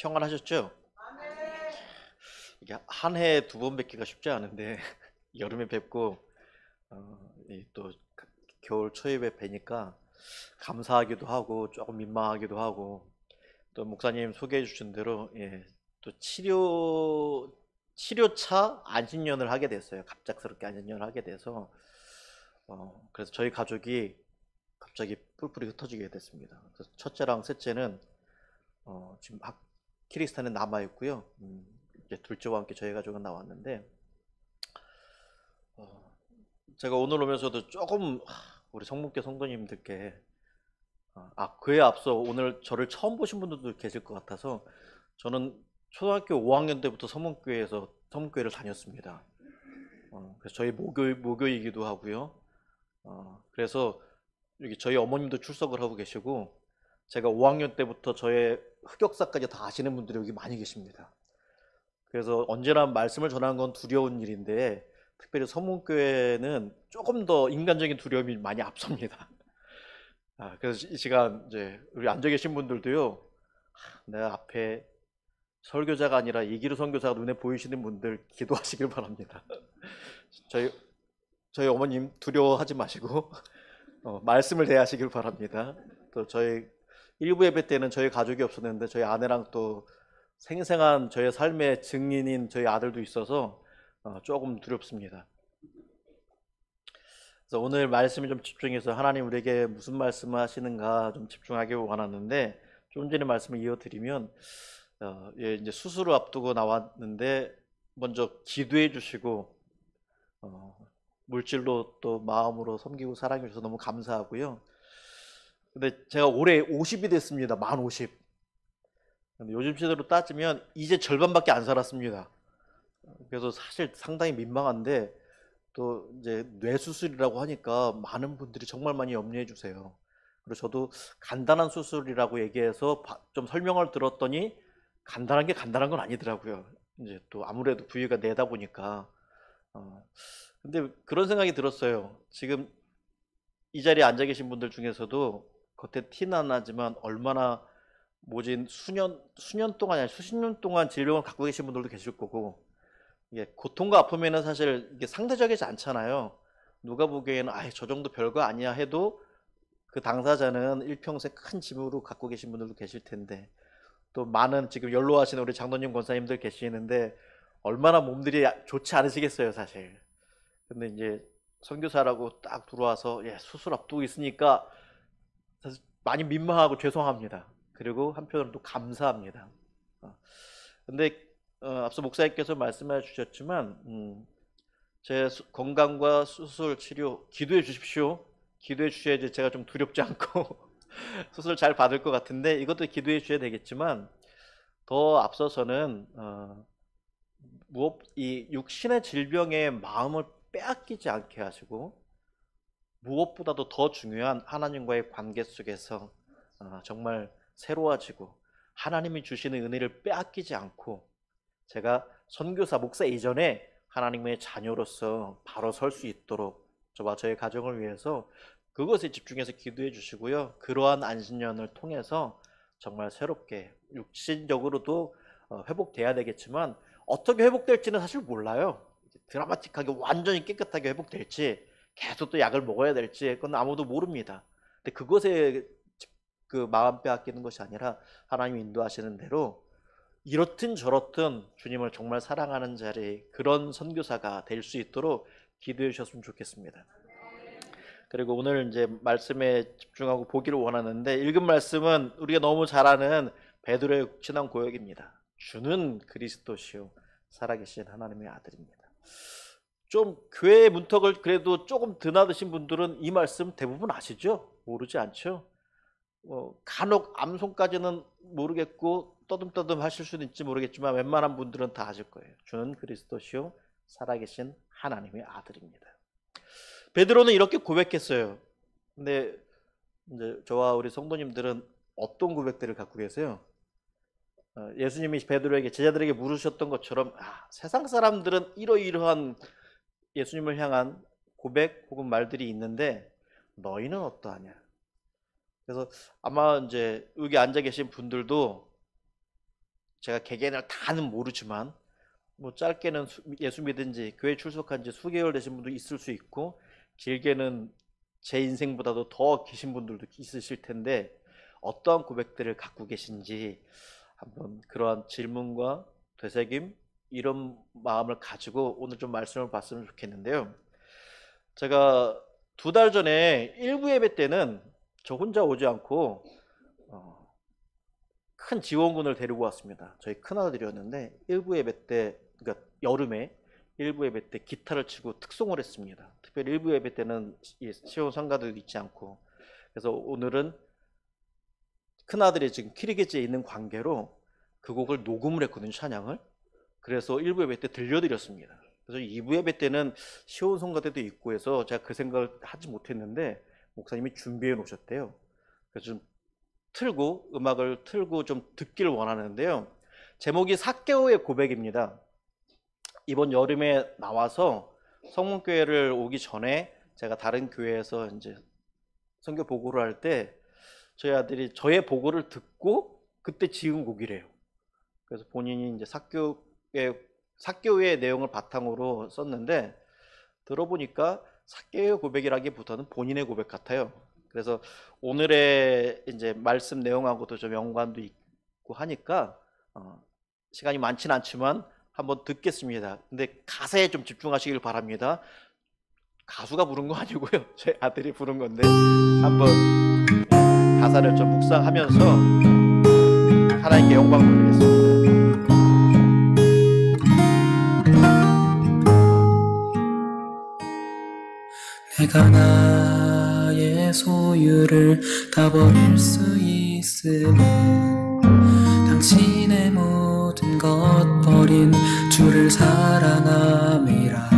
평안하셨죠? 이게 한 해에 두 번 뵙기가 쉽지 않은데 여름에 뵙고 또 겨울 초입에 뵈니까 감사하기도 하고 조금 민망하기도 하고 또 목사님 소개해 주신 대로 또 치료차 안식년을 하게 됐어요. 갑작스럽게 안식년을 하게 돼서 그래서 저희 가족이 갑자기 뿔뿔이 흩어지게 됐습니다. 그래서 첫째랑 셋째는 지금 키르기스탄에 남아 있고요. 이제 둘째와 함께 저희 가족은 나왔는데 어, 제가 오늘 오면서도 조금 우리 성문교 성도님들께 그에 앞서 오늘 저를 처음 보신 분들도 계실 것 같아서 저는 초등학교 5학년 때부터 성문교회를 다녔습니다. 그래서 저희 모교이기도 하고요. 그래서 여기 저희 어머님도 출석을 하고 계시고 제가 5학년 때부터 저의 흑역사까지 다 아시는 분들이 여기 많이 계십니다. 그래서 언제나 말씀을 전하는 건 두려운 일인데 특별히 서문교회는 조금 더 인간적인 두려움이 많이 앞섭니다. 그래서 이 시간 이제 우리 앉아 계신 분들도요, 내가 앞에 설교자가 아니라 이기루 선교사가 눈에 보이시는 분들 기도하시길 바랍니다. 저희 저희 어머님 두려워하지 마시고 말씀을 대하시길 바랍니다. 또 저희 일부 예배 때는 저희 가족이 없었는데 저희 아내랑 또 생생한 저의 삶의 증인인 저희 아들도 있어서 조금 두렵습니다. 그래서 오늘 말씀을 좀 집중해서 하나님 우리에게 무슨 말씀을 하시는가 좀 집중하기 원하는데 좀 전에 말씀을 이어드리면 이제 수술을 앞두고 나왔는데 먼저 기도해 주시고 물질로 또 마음으로 섬기고 사랑해 주셔서 너무 감사하고요. 근데 제가 올해 50이 됐습니다. 만 50. 근데 요즘 시대로 따지면 이제 절반밖에 안 살았습니다. 그래서 사실 상당히 민망한데 또 이제 뇌수술이라고 하니까 많은 분들이 정말 많이 염려해 주세요. 그리고 저도 간단한 수술이라고 얘기해서 좀 설명을 들었더니 간단한 게 간단한 건 아니더라고요. 이제 또 아무래도 부위가 내다 보니까. 근데 그런 생각이 들었어요. 지금 이 자리에 앉아 계신 분들 중에서도 겉에 티는 안 나지만 얼마나 모진 수년 동안 아니라 수십 년 동안 질병을 갖고 계신 분들도 계실 거고 이게 고통과 아픔에는 사실 이게 상대적이지 않잖아요. 누가 보기에는 저 정도 별거 아니야 해도 그 당사자는 일평생 큰 짐으로 갖고 계신 분들도 계실 텐데 또 많은 지금 연로하신 우리 장로님 권사님들 계시는데 얼마나 몸들이 좋지 않으시겠어요, 사실. 근데 이제 선교사라고 딱 들어와서 수술 앞두고 있으니까 사실 많이 민망하고 죄송합니다. 그리고 한편으로 또 감사합니다. 근데 앞서 목사님께서 말씀해 주셨지만 제 건강과 수술 치료 기도해 주십시오. 기도해 주셔야지 제가 좀 두렵지 않고 수술 잘 받을 것 같은데 이것도 기도해 주셔야 되겠지만 더 앞서서는 이 육신의 질병에 마음을 빼앗기지 않게 하시고 무엇보다도 더 중요한 하나님과의 관계 속에서 정말 새로워지고 하나님이 주시는 은혜를 빼앗기지 않고 제가 선교사 목사 이전에 하나님의 자녀로서 바로 설 수 있도록 저와 저의 가정을 위해서 그것에 집중해서 기도해 주시고요. 그러한 안식년을 통해서 정말 새롭게 육신적으로도 회복돼야 되겠지만 어떻게 회복될지는 사실 몰라요. 드라마틱하게 완전히 깨끗하게 회복될지 계속 또 약을 먹어야 될지 그건 아무도 모릅니다. 근데 그것에 그 마음 빼앗기는 것이 아니라 하나님이 인도하시는 대로 이렇든 저렇든 주님을 정말 사랑하는 자리 그런 선교사가 될 수 있도록 기도해 주셨으면 좋겠습니다. 그리고 오늘 이제 말씀에 집중하고 보기를 원하는데 읽은 말씀은 우리가 너무 잘 아는 베드로의 친한 고역입니다. 주는 그리스도시요 살아계신 하나님의 아들입니다. 좀 교회 문턱을 그래도 조금 드나드신 분들은 이 말씀 대부분 아시죠? 모르지 않죠? 간혹 암송까지는 모르겠고 떠듬떠듬 하실 수는 있지 모르겠지만 웬만한 분들은 다 아실 거예요. 주는 그리스도시요 살아계신 하나님의 아들입니다. 베드로는 이렇게 고백했어요. 근데 이제 저와 우리 성도님들은 어떤 고백들을 갖고 계세요? 예수님이 베드로에게 제자들에게 물으셨던 것처럼 세상 사람들은 이러이러한 예수님을 향한 고백 혹은 말들이 있는데 너희는 어떠하냐? 그래서 아마 이제 여기 앉아 계신 분들도 제가 개개인을 다는 모르지만 뭐 짧게는 예수 믿은 지 교회 출석한 지 수개월 되신 분도 있을 수 있고 길게는 제 인생보다도 더 기신 분들도 있으실 텐데 어떠한 고백들을 갖고 계신지 한번 그러한 질문과 되새김 이런 마음을 가지고 오늘 좀 말씀을 봤으면 좋겠는데요. 제가 2달 전에 일부 예배 때는 저 혼자 오지 않고 큰 지원군을 데리고 왔습니다. 저희 큰아들이었는데 일부 예배 때, 그러니까 여름에 일부 예배 때 기타를 치고 특송을 했습니다. 특별히 일부 예배 때는 시온 성가대도 있지 않고, 그래서 오늘은 큰아들이 지금 키르기즈에 있는 관계로 그 곡을 녹음을 했거든요, 찬양을. 그래서 일부 예배 때 들려드렸습니다. 그래서 2부 예배 때는 시온 성가대도 있고 해서 제가 그 생각을 하지 못했는데 목사님이 준비해 놓으셨대요. 그래서 좀 음악을 틀고 좀 듣기를 원하는데요. 제목이 삭개오의 고백입니다. 이번 여름에 나와서 성문교회를 오기 전에 제가 다른 교회에서 이제 선교 보고를 할 때 저희 아들이 저의 보고를 듣고 그때 지은 곡이래요. 그래서 본인이 이제 삭개오의 내용을 바탕으로 썼는데 들어보니까 삭개오의 고백이라기보다는 본인의 고백 같아요. 그래서 오늘의 이제 말씀 내용하고도 좀 연관도 있고 하니까 시간이 많지는 않지만 한번 듣겠습니다. 근데 가사에 좀 집중하시길 바랍니다. 가수가 부른 거 아니고요. 제 아들이 부른 건데 한번 가사를 좀 묵상하면서 하나님께 영광 돌리겠습니다. 내가 나의 소유를 다 버릴 수 있으면 당신의 모든 것 버린 주를 사랑함이라.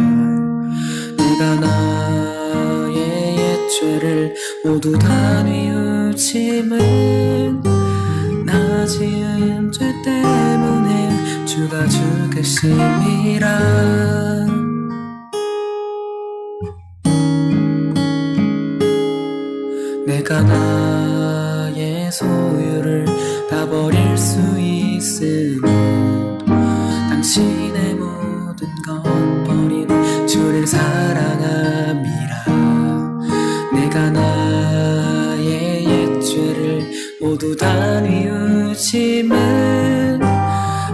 내가 나의 옛 죄를 모두 다 뉘우침은 나 지은 죄 때문에 주가 죽으심이라. 내가 나의 소유를 다 버릴 수 있으면 당신의 모든 것 버린 주를 사랑함이라. 내가 나의 옛 죄를 모두 다 뉘우침은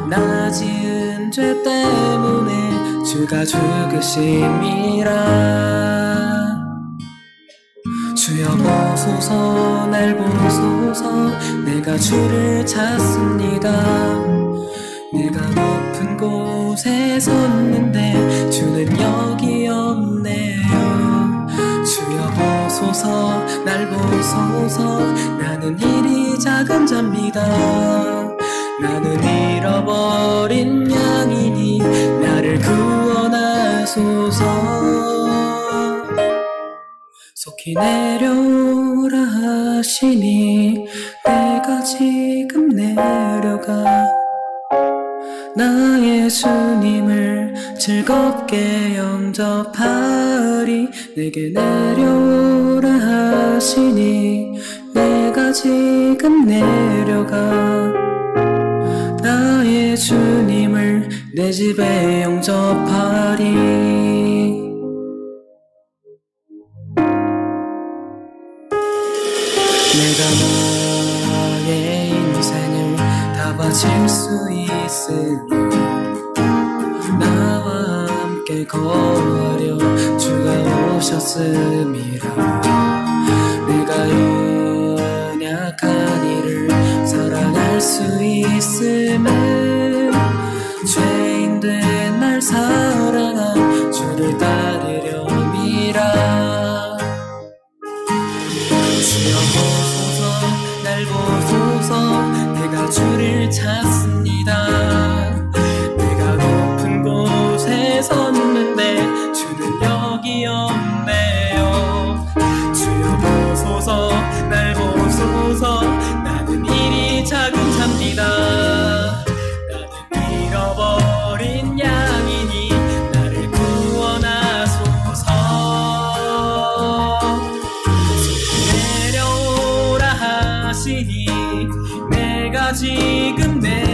나 지은 죄 때문에 주가 죽으심이라. 주여 보소서 날 보소서 내가 주를 찾습니다. 내가 높은 곳에 섰는데 주는 여기 없네요. 주여 보소서 날 보소서 나는 이리 작은 자입니다. 나는 잃어버린 양이니 나를 구원하소서. 속히 내려오라 하시니 내가 지금 내려가 나의 주님을 즐겁게 영접하리. 내게 내려오라 하시니 내가 지금 내려가 나의 주님을 내 집에 영접하리. 내가 나의 인생을 다 바칠 수 있으면 나와 함께 거하려 주가 오셨음이라. 내가 연약한 이를 사랑할 수 있음은 죄인 된 날 사랑한 주를 따르렴이라. 주여 보소서 날 보소서 내가 주를 찾습니다. 내가 높은 곳에 섰는데 주는 여기 없네요. 주여 보소서 날 보소서 나는 이리 작은 자입니다. 나는 잃어버린 양이니 나를 구원하소서. 내가 지금 내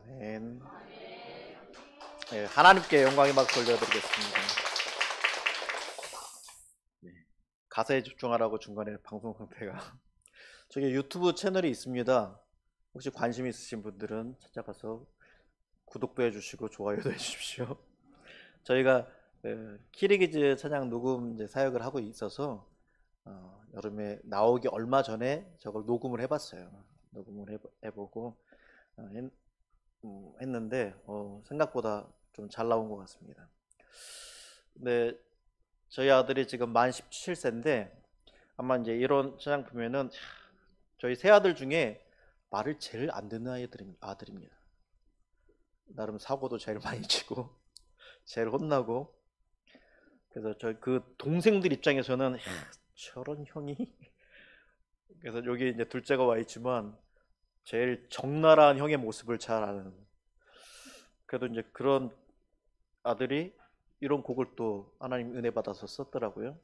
아멘. 네, 하나님께 영광의 박수 올려드리겠습니다. 네, 가사에 집중하라고 중간에 방송 상태가 저기 유튜브 채널이 있습니다. 혹시 관심 있으신 분들은 찾아가서 구독도 해주시고 좋아요도 해주십시오. 저희가 키리기즈 찬양 녹음 이제 사역을 하고 있어서 여름에 나오기 얼마 전에 저걸 녹음을 해봤어요. 녹음을 해보고 했는데 생각보다 좀 잘 나온 것 같습니다. 근데 저희 아들이 지금 만 17세인데 아마 이제 이런 찬양 보면은 저희 세 아들 중에 말을 제일 안 듣는 아들입니다. 나름 사고도 제일 많이 치고 제일 혼나고, 그래서 저희 그 동생들 입장에서는 저런 형이 그래서 여기 이제 둘째가 와 있지만 제일 적나라한 형의 모습을 잘 아는, 그래도 이제 그런 아들이 이런 곡을 또 하나님 은혜 받아서 썼더라고요.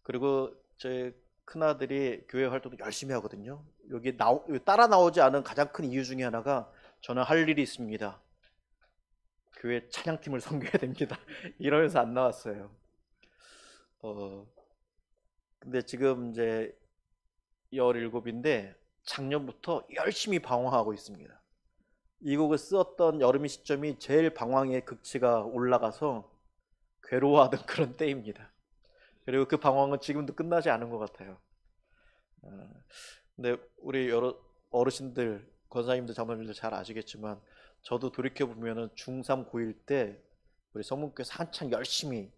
그리고 제 큰아들이 교회 활동도 열심히 하거든요. 여기 따라 나오지 않은 가장 큰 이유 중에 하나가 저는 할 일이 있습니다, 교회 찬양팀을 섬겨야 됩니다 이러면서 안 나왔어요. 근데 지금 이제 17인데 작년부터 열심히 방황하고 있습니다. 이 곡을 썼던 여름의 시점이 제일 방황의 극치가 올라가서 괴로워하던 그런 때입니다. 그리고 그 방황은 지금도 끝나지 않은 것 같아요. 근데 우리 여러 어르신들, 권사님들, 장로님들 잘 아시겠지만 저도 돌이켜보면은 중3, 고1 때 우리 성문교에서 한창 열심히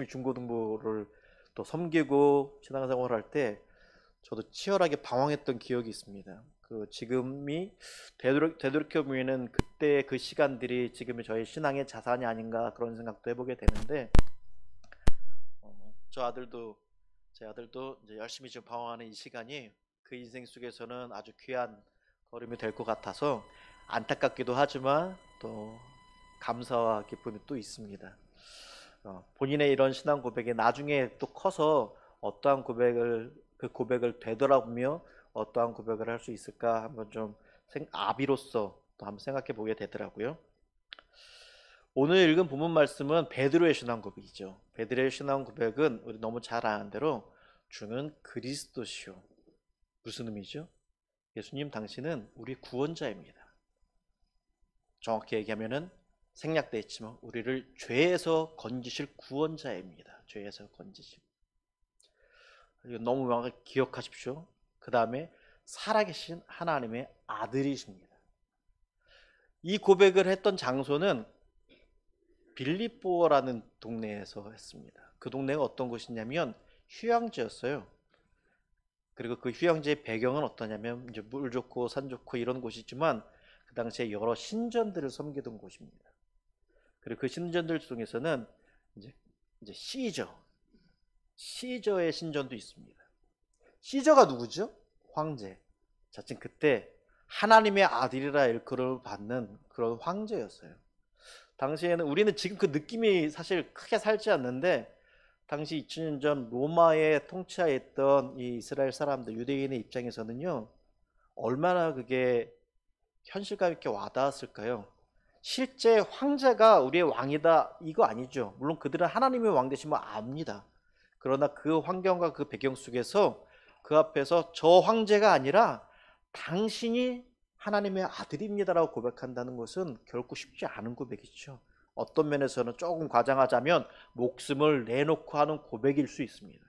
중고등부를 또 섬기고 신앙생활을 할 때 저도 치열하게 방황했던 기억이 있습니다. 그 지금이 되돌이켜보면은 그때 그 시간들이 지금의 저희 신앙의 자산이 아닌가 그런 생각도 해보게 되는데, 제 아들도 이제 열심히 지금 방황하는 이 시간이 그 인생 속에서는 아주 귀한 걸음이 될 것 같아서 안타깝기도 하지만 또 감사와 기쁨이 또 있습니다. 본인의 이런 신앙 고백이 나중에 또 커서 어떠한 그 고백을 되돌아보며 어떠한 고백을 할 수 있을까 한번 좀 아비로서 또 한번 생각해 보게 되더라고요. 오늘 읽은 본문 말씀은 베드로의 신앙 고백이죠. 베드로의 신앙 고백은 우리 너무 잘 아는 대로 주는 그리스도시요. 무슨 의미죠? 예수님 당신은 우리 구원자입니다. 정확히 얘기하면은 생략되어 있지만 우리를 죄에서 건지실 구원자입니다. 죄에서 건지실. 이거 너무 명확히 기억하십시오. 그 다음에 살아계신 하나님의 아들이십니다. 이 고백을 했던 장소는 빌립보라는 동네에서 했습니다. 그 동네가 어떤 곳이냐면 휴양지였어요. 그리고 그 휴양지의 배경은 어떠냐면 이제 물 좋고 산 좋고 이런 곳이지만 그 당시에 여러 신전들을 섬기던 곳입니다. 그리고 그 신전들 중에서는 이제 시저의 신전도 있습니다. 시저가 누구죠? 황제. 자칭 그때 하나님의 아들이라 일컬음을 받는 그런 황제였어요. 당시에는 우리는 지금 그 느낌이 사실 크게 살지 않는데 당시 2000년 전 로마의 통치하에 있던 이 이스라엘 사람들, 유대인의 입장에서는요, 얼마나 그게 현실감 있게 와닿았을까요? 실제 황제가 우리의 왕이다 이거 아니죠. 물론 그들은 하나님의 왕 되심을 압니다. 그러나 그 환경과 그 배경 속에서 그 앞에서 저 황제가 아니라 당신이 하나님의 아들입니다라고 고백한다는 것은 결코 쉽지 않은 고백이죠. 어떤 면에서는 조금 과장하자면 목숨을 내놓고 하는 고백일 수 있습니다.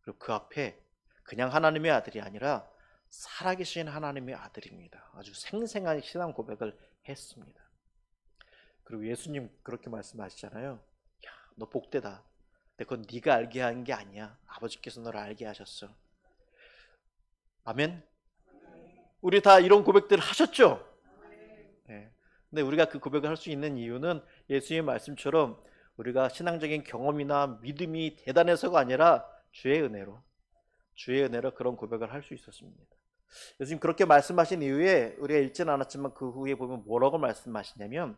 그리고 그 앞에 그냥 하나님의 아들이 아니라 살아계신 하나님의 아들입니다. 아주 생생한 신앙 고백을 했습니다. 그리고 예수님 그렇게 말씀하시잖아요. 야, 너 복되다. 근데 그건 네가 알게 한 게 아니야. 아버지께서 너를 알게 하셨어. 아멘. 우리 다 이런 고백들을 하셨죠? 네. 근데 우리가 그 고백을 할 수 있는 이유는 예수님의 말씀처럼 우리가 신앙적인 경험이나 믿음이 대단해서가 아니라 주의 은혜로 그런 고백을 할 수 있었습니다. 예수님 그렇게 말씀하신 이후에 우리가 읽지는 않았지만 그 후에 보면 뭐라고 말씀하시냐면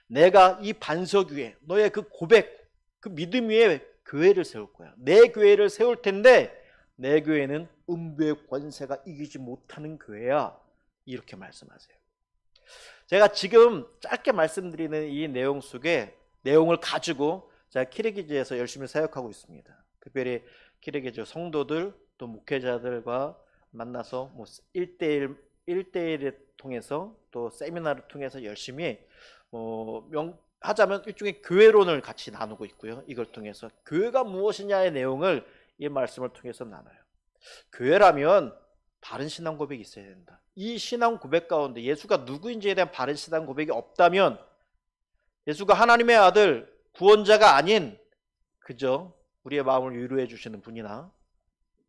내가 이 반석 위에 너의 그 고백, 그 믿음 위에 교회를 세울 거야. 내 교회를 세울 텐데 내 교회는 음부의 권세가 이기지 못하는 교회야. 이렇게 말씀하세요. 제가 지금 짧게 말씀드리는 이 내용 속에 내용을 가지고 제가 키르기즈에서 열심히 사역하고 있습니다. 특별히 키르기즈 성도들 또 목회자들과 만나서 뭐 1대1을 통해서 또 세미나를 통해서 열심히 하자면 일종의 교회론을 같이 나누고 있고요. 이걸 통해서 교회가 무엇이냐의 내용을 이 말씀을 통해서 나눠요. 교회라면 바른 신앙 고백이 있어야 된다. 이 신앙 고백 가운데 예수가 누구인지에 대한 바른 신앙 고백이 없다면 예수가 하나님의 아들 구원자가 아닌 그저 우리의 마음을 위로해 주시는 분이나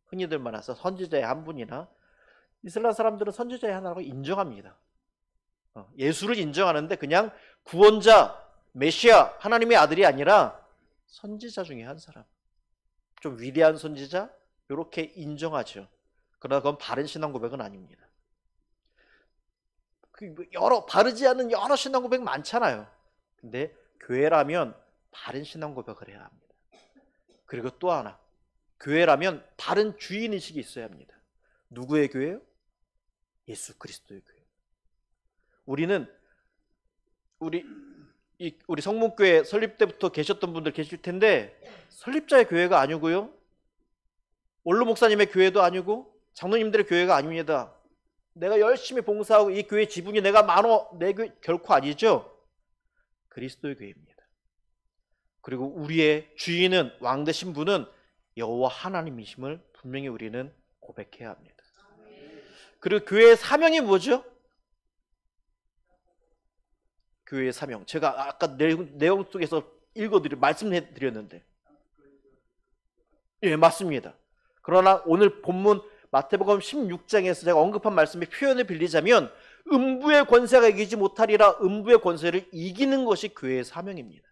흔히들 말해서 선지자의 한 분이나 이슬람 사람들은 선지자의 하나라고 인정합니다. 예수를 인정하는데 그냥 구원자, 메시아, 하나님의 아들이 아니라 선지자 중에 한 사람, 좀 위대한 선지자 이렇게 인정하죠. 그러나 그건 바른 신앙 고백은 아닙니다. 바르지 않은 여러 신앙 고백 많잖아요. 근데 교회라면 바른 신앙 고백을 해야 합니다. 그리고 또 하나, 교회라면 바른 주인의식이 있어야 합니다. 누구의 교회요? 예수 그리스도의 교회. 우리 성문교회 설립 때부터 계셨던 분들 계실 텐데 설립자의 교회가 아니고요, 원로 목사님의 교회도 아니고 장로님들의 교회가 아닙니다. 내가 열심히 봉사하고 이 교회 지분이 내가 많어 내 교회 결코 아니죠. 그리스도의 교회입니다. 그리고 우리의 주인은 왕 되신 분은 여호와 하나님이심을 분명히 우리는 고백해야 합니다. 그리고 교회의 사명이 뭐죠? 교회의 사명. 제가 아까 내용 속에서 말씀해 드렸는데. 예, 맞습니다. 그러나 오늘 본문 마태복음 16장에서 제가 언급한 말씀의 표현을 빌리자면 음부의 권세가 이기지 못하리라. 음부의 권세를 이기는 것이 교회의 사명입니다.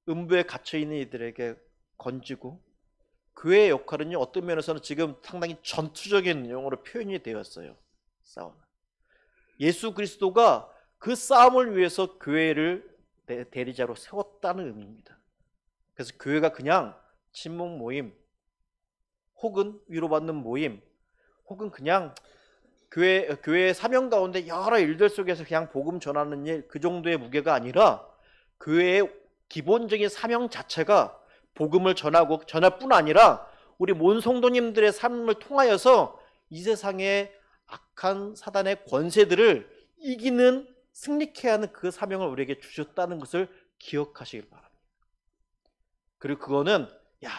음부에 갇혀있는 이들에게 건지고, 교회의 역할은요, 어떤 면에서는 지금 상당히 전투적인 용어로 표현이 되었어요. 싸움. 예수 그리스도가 그 싸움을 위해서 교회를 대리자로 세웠다는 의미입니다. 그래서 교회가 그냥 친목 모임 혹은 위로받는 모임 혹은 그냥 교회의 사명 가운데 여러 일들 속에서 그냥 복음 전하는 일, 그 정도의 무게가 아니라 교회의 기본적인 사명 자체가 복음을 전하고 전할 뿐 아니라 우리 모든 성도님들의 삶을 통하여서 이 세상의 악한 사단의 권세들을 이기는, 승리케 하는 그 사명을 우리에게 주셨다는 것을 기억하시길 바랍니다. 그리고 그거는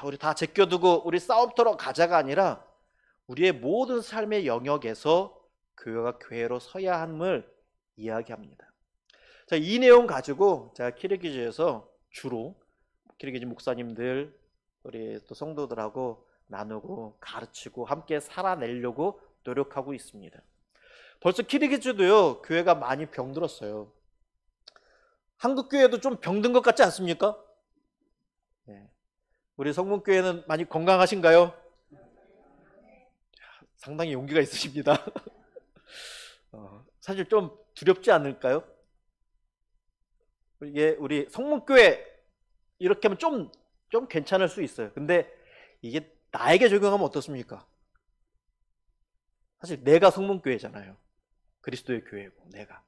우리 다 제껴두고 우리 싸움터로 가자가 아니라 우리의 모든 삶의 영역에서 교회가 교회로 서야 함을 이야기합니다. 자, 이 내용 가지고 제가 키르기즈에서 주로 키르기즈 목사님들, 우리 또 성도들하고 나누고 가르치고 함께 살아내려고 노력하고 있습니다. 벌써 키르기즈도요, 교회가 많이 병들었어요. 한국 교회도 좀 병든 것 같지 않습니까? 네. 우리 성문교회는 많이 건강하신가요? 상당히 용기가 있으십니다. 사실 좀 두렵지 않을까요? 이게 우리 성문교회 이렇게 하면 좀 괜찮을 수 있어요. 근데 이게 나에게 적용하면 어떻습니까? 사실 내가 성문교회잖아요. 그리스도의 교회고 내가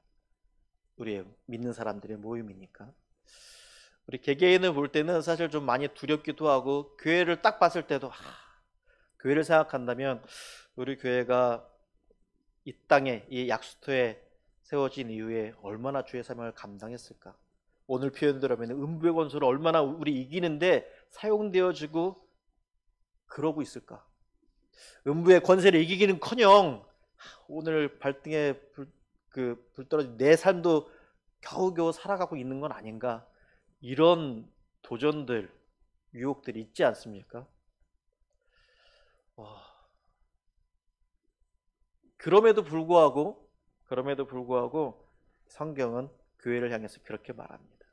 우리의 믿는 사람들의 모임이니까. 우리 개개인을 볼 때는 사실 좀 많이 두렵기도 하고, 교회를 딱 봤을 때도 교회를 생각한다면 우리 교회가 이 땅에 이 약수터에 세워진 이후에 얼마나 주의 사명을 감당했을까. 오늘 표현대로 하면 음부의 권세를 얼마나 우리 이기는데 사용되어지고 그러고 있을까. 음부의 권세를 이기기는커녕 오늘 발등에 불 떨어진 내 삶도 겨우겨우 살아가고 있는 건 아닌가. 이런 도전들, 유혹들이 있지 않습니까? 그럼에도 불구하고 성경은 교회를 향해서 그렇게 말합니다.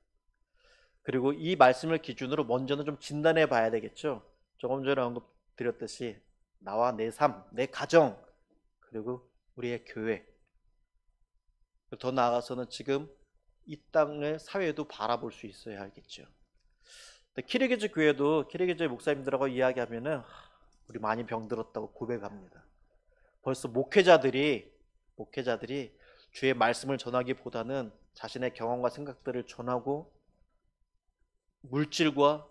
그리고 이 말씀을 기준으로 먼저는 좀 진단해 봐야 되겠죠. 조금 전에 언급드렸듯이 나와 내 삶, 내 가정, 그리고 우리의 교회, 더 나아가서는 지금 이 땅의 사회도 바라볼 수 있어야 하겠죠. 키르기즈 교회도 키르기즈 목사님들하고 이야기하면은 우리 많이 병들었다고 고백합니다. 벌써 목회자들이 주의 말씀을 전하기보다는 자신의 경험과 생각들을 전하고 물질과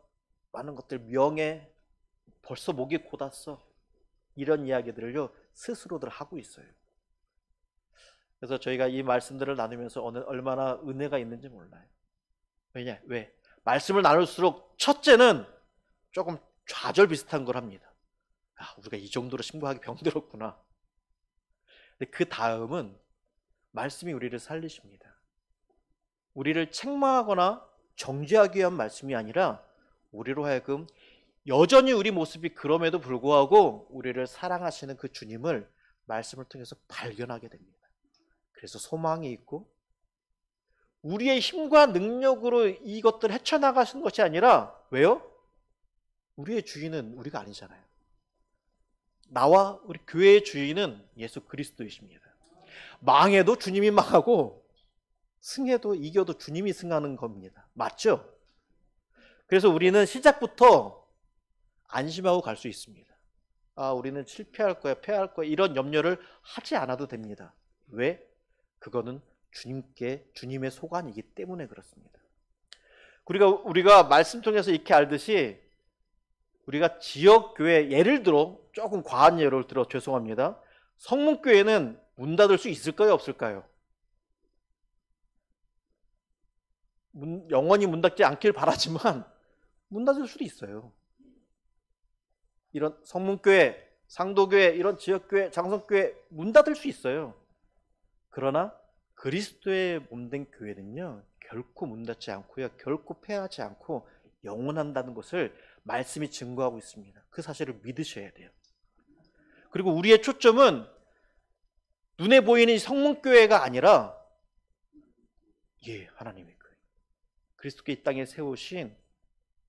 많은 것들, 명예, 벌써 목이 곧았어, 이런 이야기들을요 스스로들 하고 있어요. 그래서 저희가 이 말씀들을 나누면서 얼마나 은혜가 있는지 몰라요. 왜? 말씀을 나눌수록 첫째는 조금 좌절 비슷한 걸 합니다. 우리가 이 정도로 심각하게 병들었구나. 근데 그 다음은 말씀이 우리를 살리십니다. 우리를 책망하거나 정죄하기 위한 말씀이 아니라 우리로 하여금 여전히 우리 모습이 그럼에도 불구하고 우리를 사랑하시는 그 주님을 말씀을 통해서 발견하게 됩니다. 그래서 소망이 있고, 우리의 힘과 능력으로 이것들을 헤쳐나가시는 것이 아니라, 왜요? 우리의 주인은 우리가 아니잖아요. 나와 우리 교회의 주인은 예수 그리스도이십니다. 망해도 주님이 망하고 승해도 이겨도 주님이 승하는 겁니다. 맞죠? 그래서 우리는 시작부터 안심하고 갈 수 있습니다. 우리는 실패할 거야, 패할 거야, 이런 염려를 하지 않아도 됩니다. 왜? 그거는 주님의 소관이기 때문에 그렇습니다. 우리가 말씀 통해서 이렇게 알듯이, 우리가 지역교회, 예를 들어 조금 과한 예를 들어 죄송합니다, 성문교회는 문 닫을 수 있을까요, 없을까요? 영원히 문 닫지 않길 바라지만 문 닫을 수도 있어요. 이런 성문교회, 상도교회, 이런 지역교회, 장성교회 문 닫을 수 있어요. 그러나 그리스도의 몸된 교회는요 결코 문 닫지 않고요, 결코 패하지 않고 영원한다는 것을 말씀이 증거하고 있습니다. 그 사실을 믿으셔야 돼요. 그리고 우리의 초점은 눈에 보이는 성문교회가 아니라 하나님의 교회, 그리스도께 이 땅에 세우신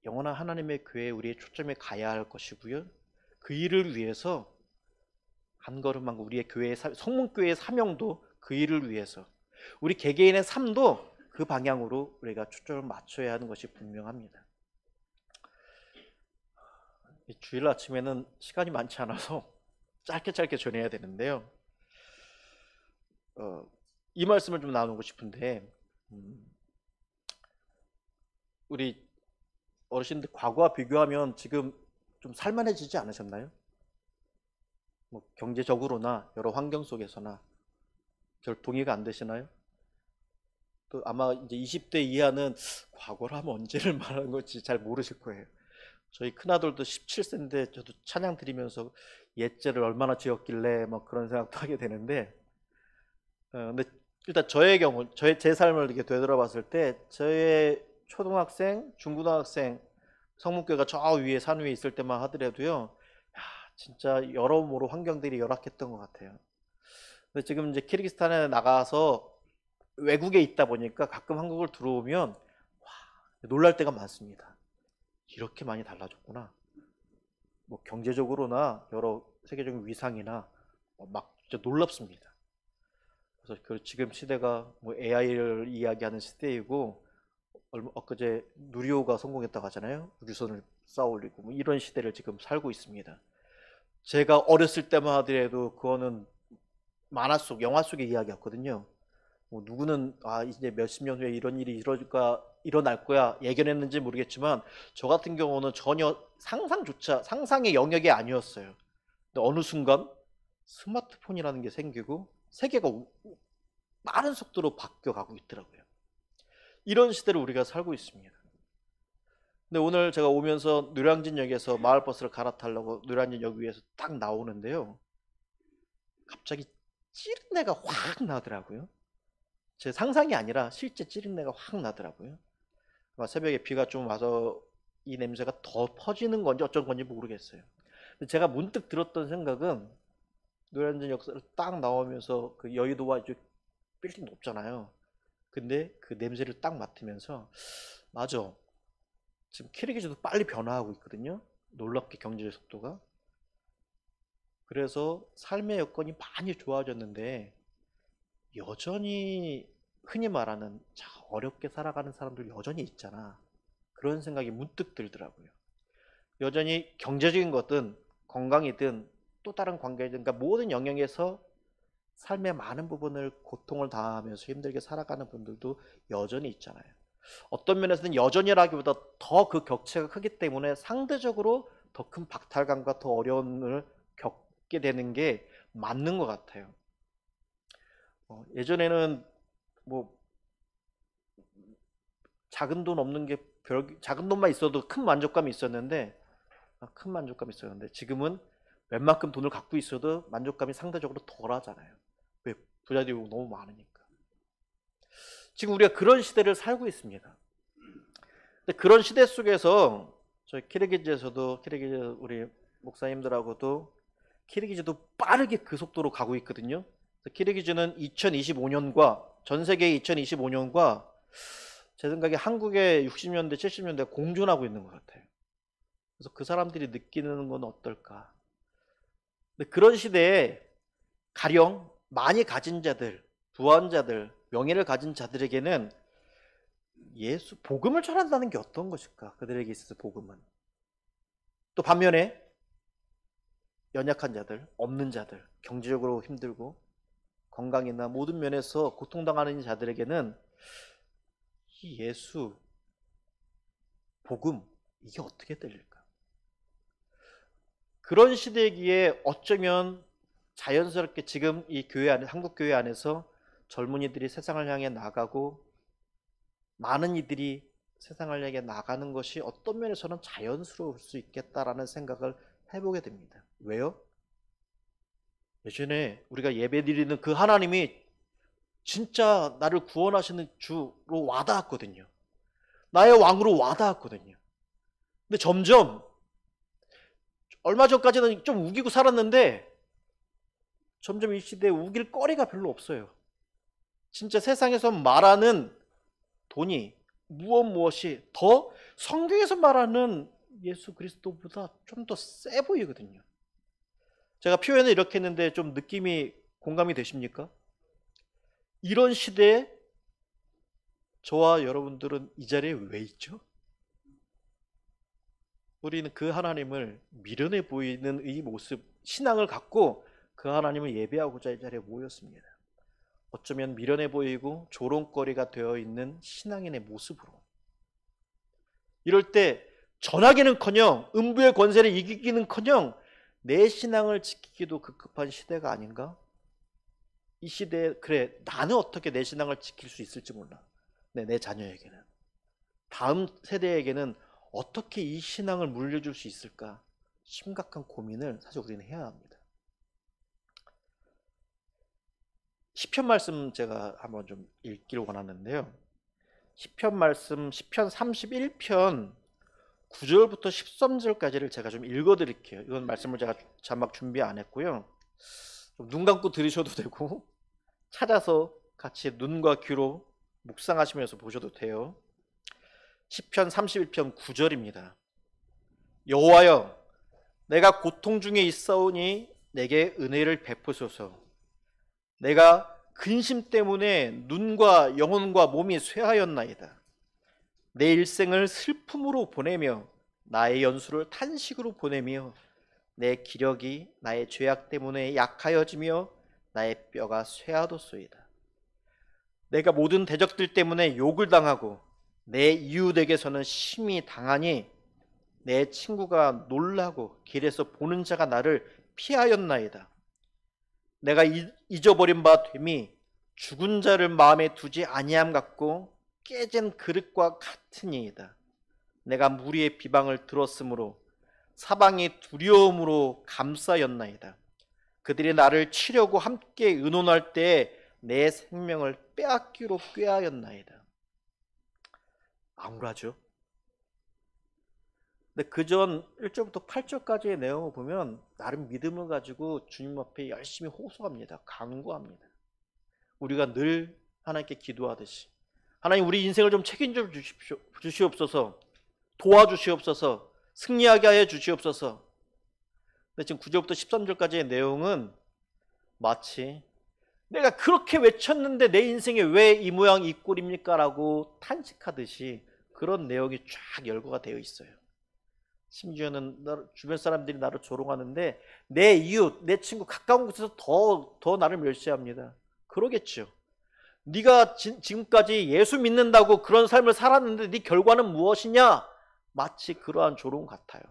영원한 하나님의 교회에 우리의 초점이 가야 할 것이고요, 그 일을 위해서 한 걸음 한 걸음 우리의 교회의 성문교회의 사명도 그 일을 위해서, 우리 개개인의 삶도 그 방향으로 우리가 초점을 맞춰야 하는 것이 분명합니다. 주일 아침에는 시간이 많지 않아서 짧게 전해야 되는데요, 이 말씀을 좀 나누고 싶은데, 우리 어르신들 과거와 비교하면 지금 좀 살만해지지 않으셨나요? 경제적으로나 여러 환경 속에서나 별 동의가 안 되시나요? 또 아마 이제 20대 이하는 과거를 하면 언제를 말하는 건지 잘 모르실 거예요. 저희 큰아들도 17세인데 저도 찬양 드리면서 옛죄를 얼마나 지었길래 그런 생각도 하게 되는데, 근데 일단 저의 경우, 제 삶을 이렇게 되돌아봤을 때, 저의 초등학생, 중고등학생, 성문교회가 저 위에 산 위에 있을 때만 하더라도요, 진짜 여러모로 환경들이 열악했던 것 같아요. 근데 지금 이제 키르기스탄에 나가서 외국에 있다 보니까 가끔 한국을 들어오면 놀랄 때가 많습니다. 이렇게 많이 달라졌구나. 경제적으로나 여러 세계적인 위상이나 진짜 놀랍습니다. 그래서 지금 시대가 AI를 이야기하는 시대이고, 엊그제 누리호가 성공했다고 하잖아요. 우주선을 쌓아 올리고 이런 시대를 지금 살고 있습니다. 제가 어렸을 때만 하더라도 그거는 만화 속, 영화 속의 이야기였거든요. 누구는 이제 몇십 년 후에 이런 일이 일어날 거야 예견했는지 모르겠지만, 저 같은 경우는 전혀 상상의 영역이 아니었어요. 근데 어느 순간 스마트폰이라는 게 생기고 세계가 빠른 속도로 바뀌어가고 있더라고요. 이런 시대를 우리가 살고 있습니다. 근데 오늘 제가 오면서 노량진역에서 마을버스를 갈아타려고 노량진역 위에서 딱 나오는데요, 갑자기 찌른내가 확 나더라고요. 제 상상이 아니라 실제 찌른내가 확 나더라고요. 새벽에 비가 좀 와서 이 냄새가 더 퍼지는 건지 어쩐 건지 모르겠어요. 근데 제가 문득 들었던 생각은, 노량진 역사를 딱 나오면서 그 여의도와 이제 빌딩 높잖아요. 근데 그 냄새를 딱 맡으면서, 맞아, 지금 키르기즈도 빨리 변화하고 있거든요. 놀랍게 경제 속도가. 그래서 삶의 여건이 많이 좋아졌는데 여전히 흔히 말하는 어렵게 살아가는 사람들 여전히 있잖아. 그런 생각이 문득 들더라고요. 여전히 경제적인 것든 건강이든 또 다른 관계든, 그러니까 모든 영역에서 삶의 많은 부분을 고통을 당하면서 힘들게 살아가는 분들도 여전히 있잖아요. 어떤 면에서는 여전히라기보다 더 그 격차가 크기 때문에 상대적으로 더 큰 박탈감과 더 어려움을 겪게 되는 게 맞는 것 같아요. 예전에는 뭐 작은 돈 없는 게 작은 돈만 있어도 큰 만족감이 있었는데 지금은 웬만큼 돈을 갖고 있어도 만족감이 상대적으로 덜하잖아요. 왜? 부자 되고 너무 많으니까. 지금 우리가 그런 시대를 살고 있습니다. 근데 그런 시대 속에서 저희 키르기즈에서도 우리 목사님들하고도 키르기즈도 빠르게 그 속도로 가고 있거든요. 키르기즈는 2025년과 전 세계의 2025년과 제 생각에 한국의 60년대, 70년대 공존하고 있는 것 같아요. 그래서 그 사람들이 느끼는 건 어떨까? 근데 그런 시대에 가령 많이 가진 자들, 부한 자들, 명예를 가진 자들에게는 예수 복음을 전한다는 게 어떤 것일까? 그들에게 있어서 복음은. 또 반면에 연약한 자들, 없는 자들, 경제적으로 힘들고 건강이나 모든 면에서 고통당하는 자들에게는 이 예수 복음 이게 어떻게 들릴까? 그런 시대기에 어쩌면 자연스럽게 지금 이 교회 안에, 한국 교회 안에서 젊은이들이 세상을 향해 나가고 많은 이들이 세상을 향해 나가는 것이 어떤 면에서는 자연스러울 수 있겠다라는 생각을 해보게 됩니다. 왜요? 예전에 우리가 예배드리는 그 하나님이 진짜 나를 구원하시는 주로 와닿았거든요. 나의 왕으로 와닿았거든요. 근데 점점 얼마 전까지는 좀 우기고 살았는데 점점 이 시대에 우길 거리가 별로 없어요. 진짜 세상에서 말하는 돈이 무엇이 더 성경에서 말하는 예수 그리스도보다 좀 더 세 보이거든요. 제가 표현을 이렇게 했는데 좀 느낌이 공감이 되십니까? 이런 시대에 저와 여러분들은 이 자리에 왜 있죠? 우리는 그 하나님을 미련해 보이는 이 모습, 신앙을 갖고 그 하나님을 예배하고자 이 자리에 모였습니다. 어쩌면 미련해 보이고 조롱거리가 되어 있는 신앙인의 모습으로. 이럴 때 전하기는커녕 음부의 권세를 이기기는커녕 내 신앙을 지키기도 급급한 시대가 아닌가? 이 시대에 그래 나는 어떻게 내 신앙을 지킬 수 있을지 몰라. 내 자녀에게는 다음 세대에게는 어떻게 이 신앙을 물려줄 수 있을까? 심각한 고민을 사실 우리는 해야 합니다. 시편 말씀 제가 한번 좀 읽기를 원하는데요. 시편 말씀 시편 31편 9절부터 13절까지를 제가 좀 읽어드릴게요. 이건 말씀을 제가 자막 준비 안 했고요. 눈 감고 들으셔도 되고 찾아서 같이 눈과 귀로 묵상하시면서 보셔도 돼요. 시편 31편 9절입니다. 여호와여, 내가 고통 중에 있사오니 내게 은혜를 베푸소서. 내가 근심 때문에 눈과 영혼과 몸이 쇠하였나이다. 내 일생을 슬픔으로 보내며 나의 연수를 탄식으로 보내며 내 기력이 나의 죄악 때문에 약하여지며 나의 뼈가 쇠하도소이다. 내가 모든 대적들 때문에 욕을 당하고 내 이웃에게서는 심히 당하니 내 친구가 놀라고 길에서 보는 자가 나를 피하였나이다. 내가 잊어버린 바 됨이 죽은 자를 마음에 두지 아니함 같고 깨진 그릇과 같으니이다. 내가 무리의 비방을 들었으므로 사방이 두려움으로 감싸였나이다. 그들이 나를 치려고 함께 의논할 때에 내 생명을 빼앗기로 꾀하였나이다. 암울하죠? 근데 그전 1절부터 8절까지의 내용을 보면 나름 믿음을 가지고 주님 앞에 열심히 호소합니다. 간구합니다. 우리가 늘 하나님께 기도하듯이 하나님 우리 인생을 좀 책임져 주시옵소서, 도와주시옵소서, 승리하게 하여 주시옵소서. 근데 지금 9절부터 13절까지의 내용은 마치 내가 그렇게 외쳤는데 내 인생에 왜 이 모양 이 꼴입니까? 라고 탄식하듯이 그런 내용이 쫙 열거가 되어 있어요. 심지어는 주변 사람들이 나를 조롱하는데 내 이웃, 내 친구 가까운 곳에서 더 나를 멸시합니다. 그러겠죠. 네가 지금까지 예수 믿는다고 그런 삶을 살았는데 네 결과는 무엇이냐? 마치 그러한 조롱 같아요.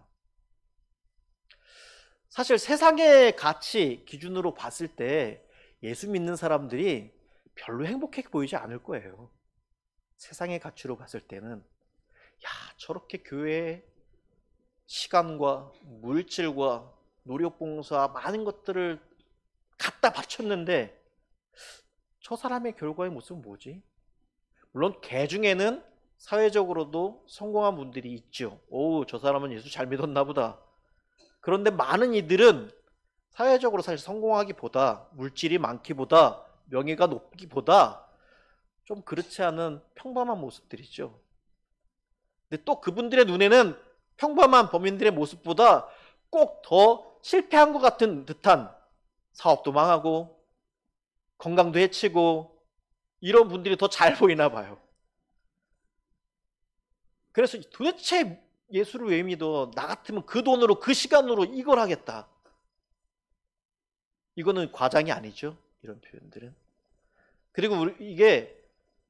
사실 세상의 가치 기준으로 봤을 때 예수 믿는 사람들이 별로 행복해 보이지 않을 거예요. 세상의 가치로 봤을 때는 야, 저렇게 교회에 시간과 물질과 노력봉사 많은 것들을 갖다 바쳤는데 저 사람의 결과의 모습은 뭐지? 물론 개 중에는 사회적으로도 성공한 분들이 있죠. 오, 저 사람은 예수 잘 믿었나 보다. 그런데 많은 이들은 사회적으로 사실 성공하기보다 물질이 많기보다 명예가 높기보다 좀 그렇지 않은 평범한 모습들이죠. 근데 또 그분들의 눈에는 평범한 범인들의 모습보다 꼭 더 실패한 것 같은 듯한 사업도 망하고 건강도 해치고 이런 분들이 더 잘 보이나 봐요. 그래서 도대체 예수를 왜 믿어? 나 같으면 그 돈으로 그 시간으로 이걸 하겠다. 이거는 과장이 아니죠. 이런 표현들은. 그리고 이게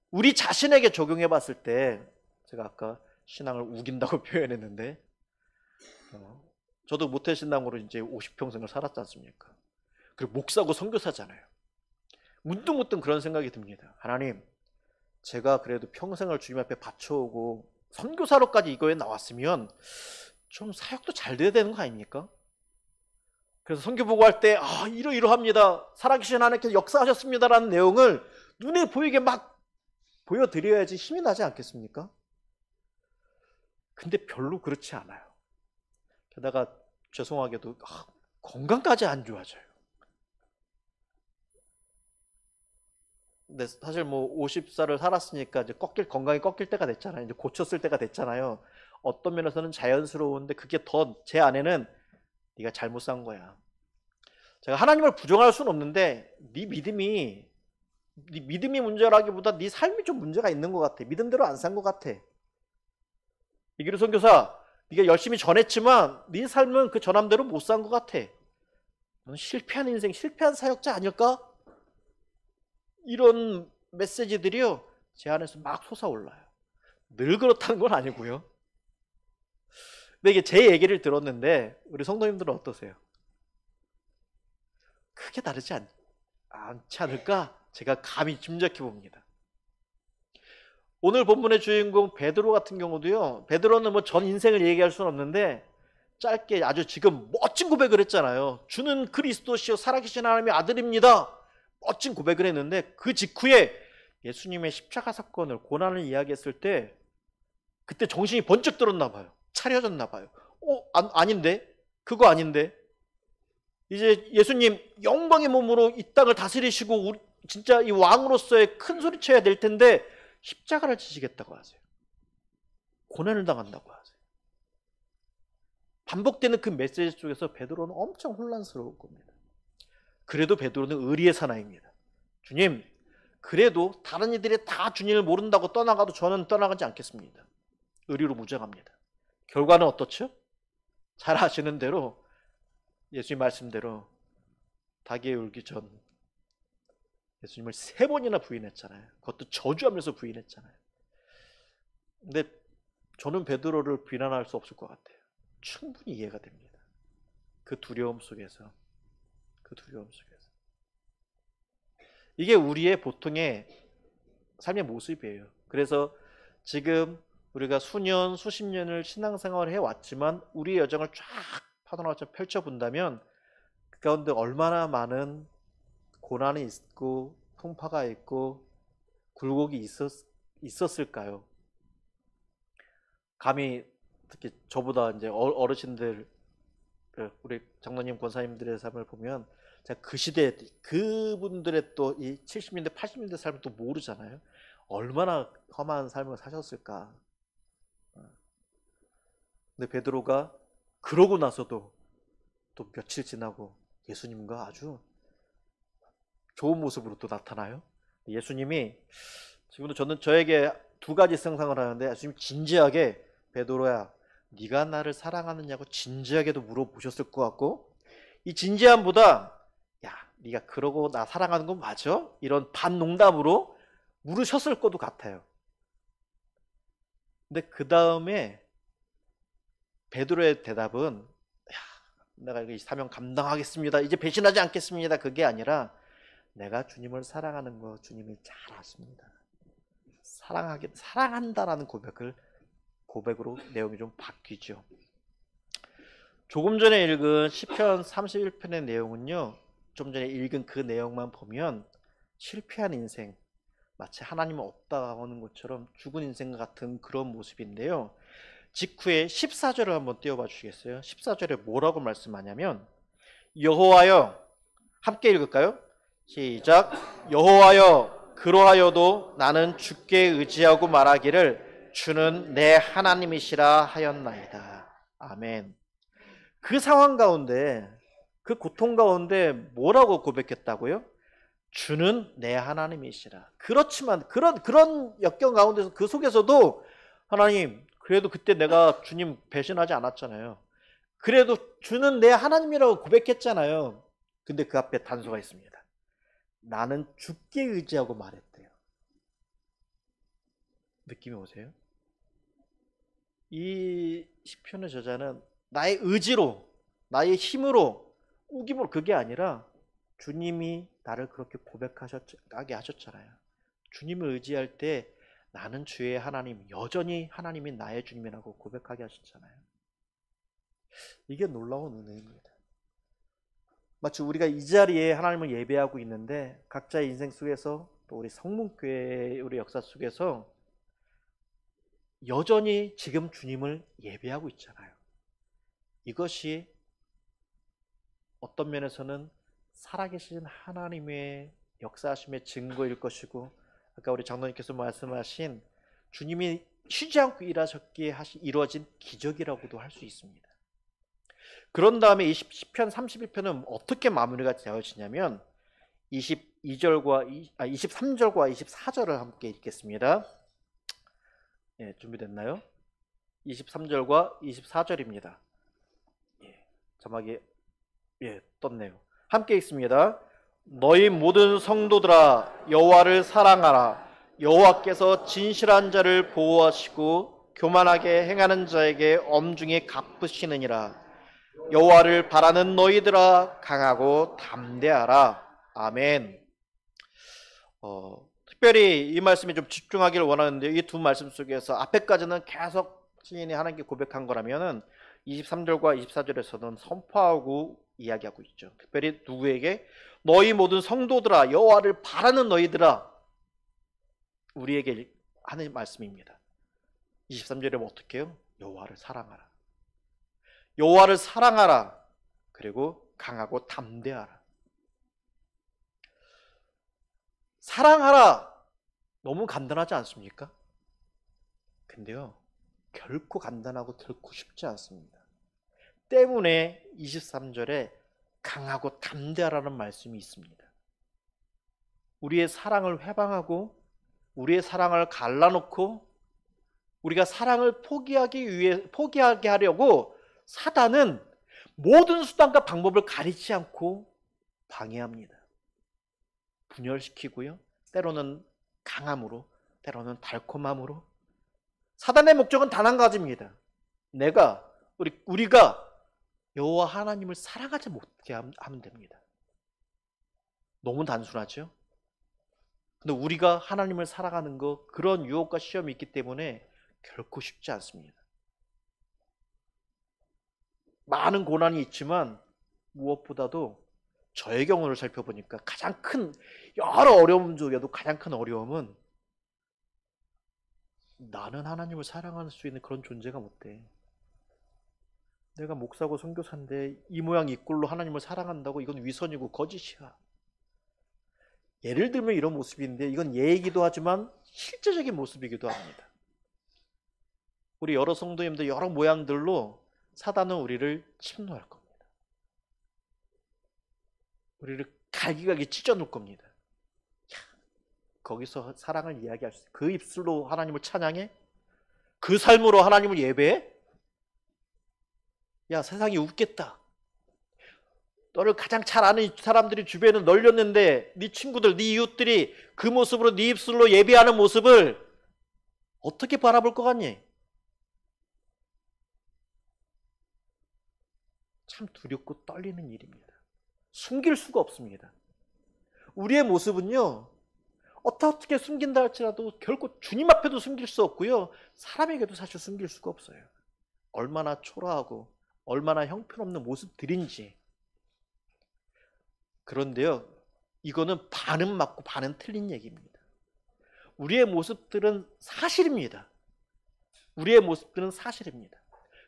우리 자신에게 적용해 봤을 때 제가 아까 신앙을 우긴다고 표현했는데 저도 모태신앙으로 이제 50평생을 살았지 않습니까? 그리고 목사고 선교사잖아요. 문득문득 그런 생각이 듭니다. 하나님, 제가 그래도 평생을 주님 앞에 바쳐오고 선교사로까지 이거에 나왔으면 좀 사역도 잘 돼야 되는 거 아닙니까? 그래서 선교 보고할 때 이러이러합니다. 살아계신 하나님께서 역사하셨습니다라는 내용을 눈에 보이게 막 보여드려야지 힘이 나지 않겠습니까? 근데 별로 그렇지 않아요. 게다가 죄송하게도 건강까지 안 좋아져요. 근데 사실 뭐 50살을 살았으니까 이제 건강이 꺾일 때가 됐잖아요. 이제 고쳤을 때가 됐잖아요. 어떤 면에서는 자연스러운데 그게 더 제 안에는 네가 잘못 산 거야. 제가 하나님을 부정할 수는 없는데 네 믿음이 문제라기보다 네 삶이 좀 문제가 있는 것 같아. 믿음대로 안 산 것 같아. 이기루 선교사, 네가 열심히 전했지만 네 삶은 그 전함대로 못 산 것 같아. 넌 실패한 인생, 실패한 사역자 아닐까? 이런 메시지들이요 제 안에서 막 솟아올라요. 늘 그렇다는 건 아니고요. 근데 이게 제 얘기를 들었는데 우리 성도님들은 어떠세요? 크게 다르지 않지 않을까? 제가 감히 짐작해 봅니다. 오늘 본문의 주인공 베드로 같은 경우도요. 베드로는 뭐 전 인생을 얘기할 수는 없는데 짧게 아주 지금 멋진 고백을 했잖아요. 주는 그리스도시요 살아계신 하나님의 아들입니다. 멋진 고백을 했는데 그 직후에 예수님의 십자가 사건을 고난을 이야기했을 때 그때 정신이 번쩍 들었나 봐요. 차려졌나 봐요. 아닌데? 그거 아닌데? 이제 예수님 영광의 몸으로 이 땅을 다스리시고 진짜 이 왕으로서의 큰 소리 쳐야 될 텐데 십자가를 지시겠다고 하세요. 고난을 당한다고 하세요. 반복되는 그 메시지 속에서 베드로는 엄청 혼란스러울 겁니다. 그래도 베드로는 의리의 사나이입니다. 주님, 그래도 다른 이들이 다 주님을 모른다고 떠나가도 저는 떠나가지 않겠습니다. 의리로 무장합니다. 결과는 어떻죠? 잘 아시는 대로 예수님 말씀대로 닭이 울기 전 예수님을 3번이나 부인했잖아요. 그것도 저주하면서 부인했잖아요. 근데 저는 베드로를 비난할 수 없을 것 같아요. 충분히 이해가 됩니다. 그 두려움 속에서. 이게 우리의 보통의 삶의 모습이에요. 그래서 지금 우리가 수년, 수십 년을 신앙생활을 해왔지만 우리의 여정을 쫙 파노라마처럼 펼쳐본다면 그 가운데 얼마나 많은 고난이 있고 풍파가 있고 굴곡이 있었을까요? 감히 특히 저보다 이제 어르신들 우리 장로님 권사님들의 삶을 보면 제가 그 시대 그분들의 또 이 70년대 80년대 삶을 또 모르잖아요. 얼마나 험한 삶을 사셨을까. 근데 베드로가 그러고 나서도 또 며칠 지나고 예수님과 아주 좋은 모습으로 또 나타나요. 예수님이 지금도 저는 저에게 2가지 상상을 하는데 예수님이 진지하게 베드로야 네가 나를 사랑하느냐고 진지하게도 물어보셨을 것 같고, 이 진지함보다 야, 네가 그러고 나 사랑하는 건 맞아? 이런 반농담으로 물으셨을 것도 같아요. 근데 그 다음에 베드로의 대답은 야, 내가 이 사명 감당하겠습니다. 이제 배신하지 않겠습니다. 그게 아니라 내가 주님을 사랑하는 거 주님이 잘 아십니다. 사랑한다라는 고백으로 내용이 좀 바뀌죠. 조금 전에 읽은 시편 31편의 내용은요, 좀 전에 읽은 그 내용만 보면 실패한 인생, 마치 하나님은 없다 하는 것처럼 죽은 인생과 같은 그런 모습인데요. 직후에 14절을 한번 띄워봐 주시겠어요? 14절에 뭐라고 말씀하냐면, 여호와여, 함께 읽을까요? 시작. 여호와여, 그러하여도 나는 주께 의지하고 말하기를 주는 내 하나님이시라 하였나이다. 아멘. 그 상황 가운데, 그 고통 가운데 뭐라고 고백했다고요? 주는 내 하나님이시라. 그렇지만 그런 역경 가운데서 그 속에서도 하나님, 그래도 그때 내가 주님 배신하지 않았잖아요. 그래도 주는 내 하나님이라고 고백했잖아요. 근데 그 앞에 단서가 있습니다. 나는 주께 의지하고 말했대요. 느낌이 오세요? 이 시편의 저자는 나의 의지로, 나의 힘으로, 우김으로, 그게 아니라 주님이 나를 그렇게 고백하게 하셨잖아요. 주님을 의지할 때 나는 주의 하나님, 여전히 하나님이 나의 주님이라고 고백하게 하셨잖아요. 이게 놀라운 은혜입니다. 마치 우리가 이 자리에 하나님을 예배하고 있는데 각자의 인생 속에서, 또 우리 성문교회 우리 역사 속에서 여전히 지금 주님을 예배하고 있잖아요. 이것이 어떤 면에서는 살아계신 하나님의 역사하심의 증거일 것이고, 아까 우리 장로님께서 말씀하신 주님이 쉬지 않고 일하셨기에 이루어진 기적이라고도 할 수 있습니다. 그런 다음에 10편 31편은 어떻게 마무리가 되어지냐면 23절과 24절을 함께 읽겠습니다. 예, 준비됐나요? 23절과 24절입니다. 예, 자막이 떴네요. 함께 읽습니다. 너희 모든 성도들아, 여호와를 사랑하라. 여호와께서 진실한 자를 보호하시고 교만하게 행하는 자에게 엄중히 갚으시느니라. 여호와를 바라는 너희들아, 강하고 담대하라. 아멘. 특별히 이 말씀에 좀 집중하기를 원하는데, 이 두 말씀 속에서 앞에까지는 계속 시인이 하나님께 고백한 거라면은 23절과 24절에서는 선포하고 이야기하고 있죠. 특별히 누구에게? 너희 모든 성도들아, 여호와를 바라는 너희들아, 우리에게 하는 말씀입니다. 23절에 어떻게 해요? 여호와를 사랑하라. 여호와를 사랑하라. 그리고 강하고 담대하라. 사랑하라. 너무 간단하지 않습니까? 근데요, 결코 간단하고 결코 쉽지 않습니다. 때문에 23절에 강하고 담대하라는 말씀이 있습니다. 우리의 사랑을 회방하고 우리의 사랑을 갈라놓고 우리가 사랑을 포기하게 하려고 사단은 모든 수단과 방법을 가리지 않고 방해합니다. 분열시키고요, 때로는 강함으로, 때로는 달콤함으로. 사단의 목적은 단 한 가지입니다. 우리가 여호와 하나님을 사랑하지 못하게 하면 됩니다. 너무 단순하죠? 근데 우리가 하나님을 사랑하는 거, 그런 유혹과 시험이 있기 때문에 결코 쉽지 않습니다. 많은 고난이 있지만 무엇보다도 저의 경우를 살펴보니까 가장 큰, 여러 어려움 중에도 가장 큰 어려움은 나는 하나님을 사랑할 수 있는 그런 존재가 못 돼. 내가 목사고 선교사인데 이 모양 이 꼴로 하나님을 사랑한다고? 이건 위선이고 거짓이야. 예를 들면 이런 모습인데, 이건 예이기도 하지만 실제적인 모습이기도 합니다. 우리 여러 성도님들 여러 모양들로 사단은 우리를 침노할 겁니다. 우리를 갈기갈기 찢어놓을 겁니다. 거기서 사랑을 이야기할 수 있어요. 그 입술로 하나님을 찬양해? 그 삶으로 하나님을 예배해? 야, 세상이 웃겠다. 너를 가장 잘 아는 사람들이 주변에 널렸는데 네 친구들, 네 이웃들이 그 모습으로 네 입술로 예배하는 모습을 어떻게 바라볼 것 같니? 참 두렵고 떨리는 일입니다. 숨길 수가 없습니다. 우리의 모습은요, 어떻게 숨긴다 할지라도 결코 주님 앞에도 숨길 수 없고요, 사람에게도 사실 숨길 수가 없어요. 얼마나 초라하고 얼마나 형편없는 모습들인지. 그런데요, 이거는 반은 맞고 반은 틀린 얘기입니다. 우리의 모습들은 사실입니다. 우리의 모습들은 사실입니다.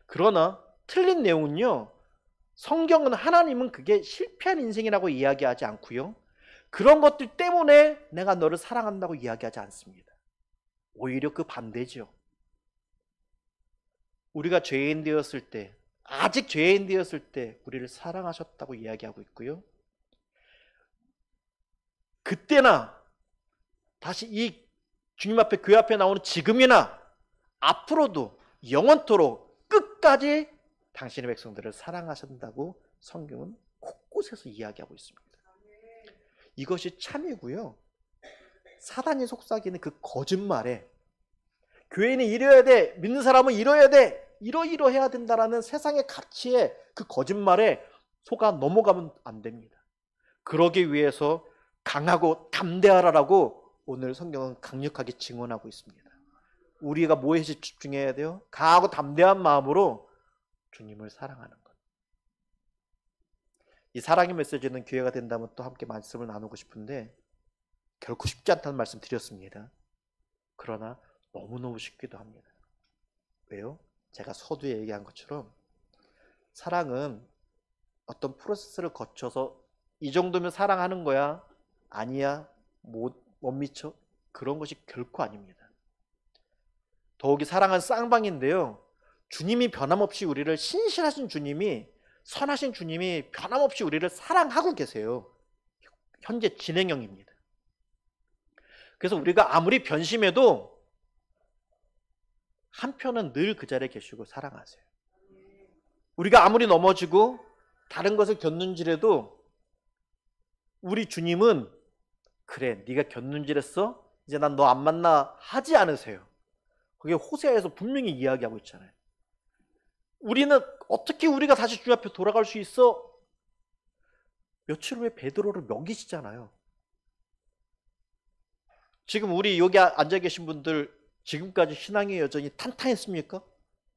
그러나 틀린 내용은요, 성경은, 하나님은 그게 실패한 인생이라고 이야기하지 않고요, 그런 것들 때문에 내가 너를 사랑한다고 이야기하지 않습니다. 오히려 그 반대죠. 우리가 죄인 되었을 때, 아직 죄인 되었을 때 우리를 사랑하셨다고 이야기하고 있고요, 그때나 다시 이 주님 앞에, 교회 앞에 나오는 지금이나 앞으로도 영원토록 끝까지 당신의 백성들을 사랑하신다고 성경은 곳곳에서 이야기하고 있습니다. 이것이 참이고요, 사단이 속삭이는 그 거짓말에 교회는 이래야 돼, 믿는 사람은 이뤄야 돼, 이러이러해야 된다라는 세상의 가치에, 그 거짓말에 속아 넘어가면 안 됩니다. 그러기 위해서 강하고 담대하라라고 오늘 성경은 강력하게 증언하고 있습니다. 우리가 뭐에 집중해야 돼요? 강하고 담대한 마음으로 주님을 사랑하는 것. 이 사랑의 메시지는 기회가 된다면 또 함께 말씀을 나누고 싶은데 결코 쉽지 않다는 말씀 드렸습니다. 그러나 너무너무 쉽기도 합니다. 왜요? 제가 서두에 얘기한 것처럼 사랑은 어떤 프로세스를 거쳐서 이 정도면 사랑하는 거야, 아니야, 못 미쳐, 그런 것이 결코 아닙니다. 더욱이 사랑은 쌍방인데요, 주님이 변함없이 우리를, 신실하신 주님이, 선하신 주님이 변함없이 우리를 사랑하고 계세요. 현재 진행형입니다. 그래서 우리가 아무리 변심해도 한편은 늘 그 자리에 계시고 사랑하세요. 우리가 아무리 넘어지고 다른 것을 겪는지라도 우리 주님은 그래, 네가 겪는지랬어? 이제 난 너 안 만나 하지 않으세요. 그게 호세아에서 분명히 이야기하고 있잖아요. 우리는 어떻게 우리가 다시 주님 앞에 돌아갈 수 있어? 며칠 후에 베드로를 먹이시잖아요. 지금 우리 여기 앉아 계신 분들 지금까지 신앙의 여정이 탄탄했습니까?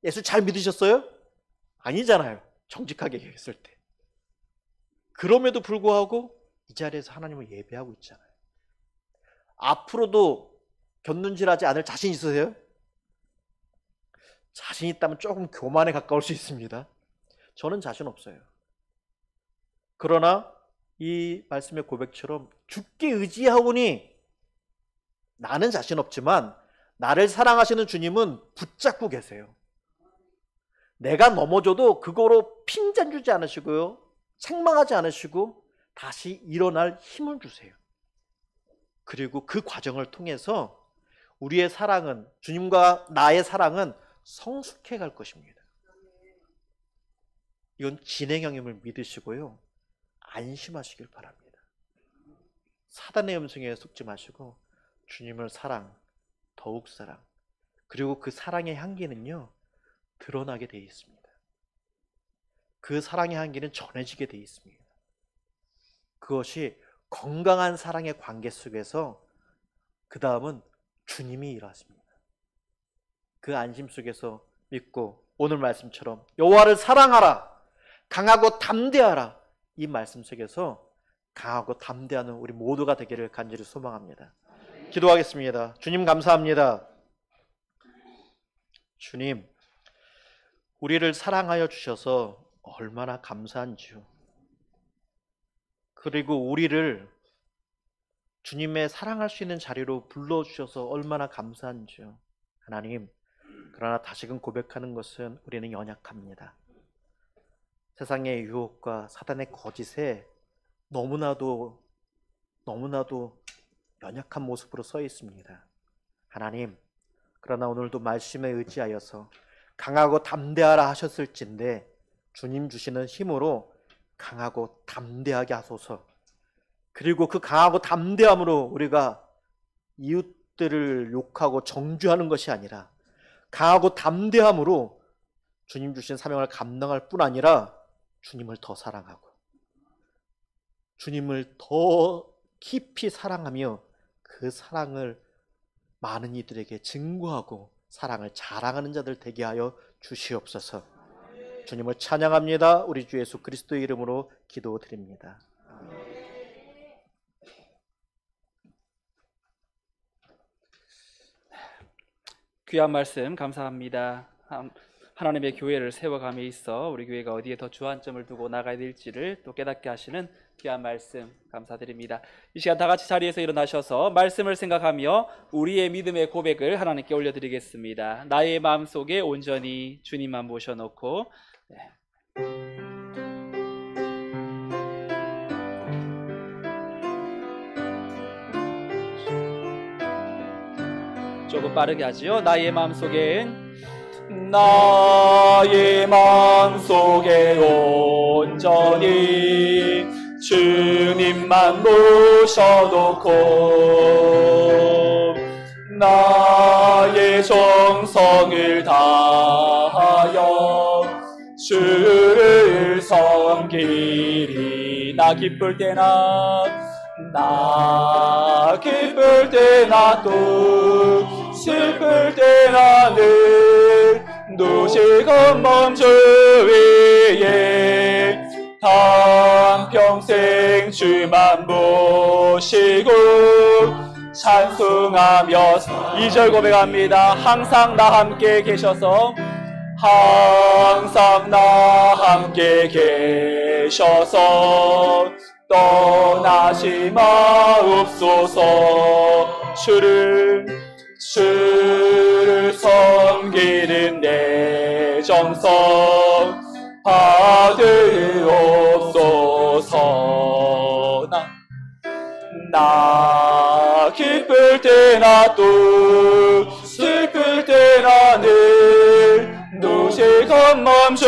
예수 잘 믿으셨어요? 아니잖아요. 정직하게 얘기했을 때. 그럼에도 불구하고 이 자리에서 하나님을 예배하고 있잖아요. 앞으로도 견눈질하지 않을 자신 있으세요? 자신 있다면 조금 교만에 가까울 수 있습니다. 저는 자신 없어요. 그러나 이 말씀의 고백처럼 주께 의지하오니, 나는 자신 없지만 나를 사랑하시는 주님은 붙잡고 계세요. 내가 넘어져도 그거로 핀잔 주지 않으시고요, 책망하지 않으시고 다시 일어날 힘을 주세요. 그리고 그 과정을 통해서 우리의 사랑은, 주님과 나의 사랑은 성숙해 갈 것입니다. 이건 진행형임을 믿으시고요, 안심하시길 바랍니다. 사단의 음성에 속지 마시고 주님을 사랑, 더욱 사랑, 그리고 그 사랑의 향기는요 드러나게 되어 있습니다. 그 사랑의 향기는 전해지게 되어 있습니다. 그것이 건강한 사랑의 관계 속에서 그 다음은 주님이 일하십니다. 그 안심 속에서 믿고 오늘 말씀처럼 여호와를 사랑하라, 강하고 담대하라, 이 말씀 속에서 강하고 담대하는 우리 모두가 되기를 간절히 소망합니다. 기도하겠습니다. 주님 감사합니다. 주님, 우리를 사랑하여 주셔서 얼마나 감사한지요. 그리고 우리를 주님의 사랑할 수 있는 자리로 불러주셔서 얼마나 감사한지요. 하나님, 그러나 다시금 고백하는 것은 우리는 연약합니다. 세상의 유혹과 사단의 거짓에 너무나도 연약한 모습으로 서 있습니다. 하나님, 그러나 오늘도 말씀에 의지하여서 강하고 담대하라 하셨을진데 주님 주시는 힘으로 강하고 담대하게 하소서. 그리고 그 강하고 담대함으로 우리가 이웃들을 욕하고 정죄하는 것이 아니라 강하고 담대함으로 주님 주신 사명을 감당할 뿐 아니라 주님을 더 사랑하고 주님을 더 깊이 사랑하며 그 사랑을 많은 이들에게 증거하고 사랑을 자랑하는 자들 되게 하여 주시옵소서. 주님을 찬양합니다. 우리 주 예수 그리스도의 이름으로 기도드립니다. 귀한 말씀 감사합니다. 하나님의 교회를 세워감에 있어 우리 교회가 어디에 더 주안점을 두고 나가야 될지를 또 깨닫게 하시는 귀한 말씀 감사드립니다. 이 시간 다 같이 자리에서 일어나셔서 말씀을 생각하며 우리의 믿음의 고백을 하나님께 올려드리겠습니다. 나의 마음속에 온전히 주님만 모셔놓고 조금 빠르게 하지요. 나의 마음속엔 온전히 주님만 모셔놓고 나의 정성을 다하여 주를 섬기리. 나 기쁠 때나 또 슬플 때나 늘 노시건 멈추 위에 한평생 주만 모시고 찬송하며 2절 고백합니다. 항상 나 함께 계셔서 항상 나 함께 계셔서 떠나지 마옵소서. 주를 섬기는 내 정성 받으옵소서. 나 기쁠 때나 또 슬플 때나 늘 노시건 멈추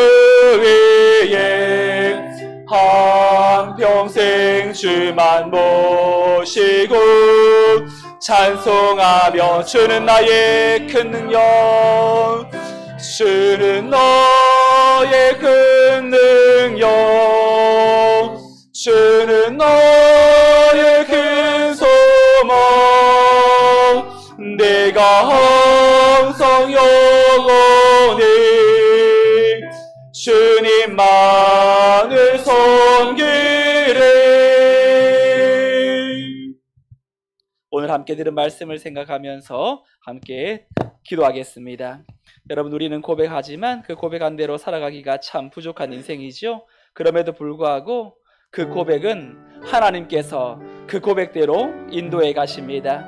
위에 한평생 주만 모시고 찬송하며 주는 나의 큰 능력, 주는 너의 큰 능력, 주는 너의 큰 소망. 내가 항상 영원히 주님만을 섬기리. 오늘 함께 들은 말씀을 생각하면서 함께 기도하겠습니다. 여러분, 우리는 고백하지만 그 고백한 대로 살아가기가 참 부족한 인생이죠. 그럼에도 불구하고 그 고백은 하나님께서 그 고백대로 인도해 가십니다.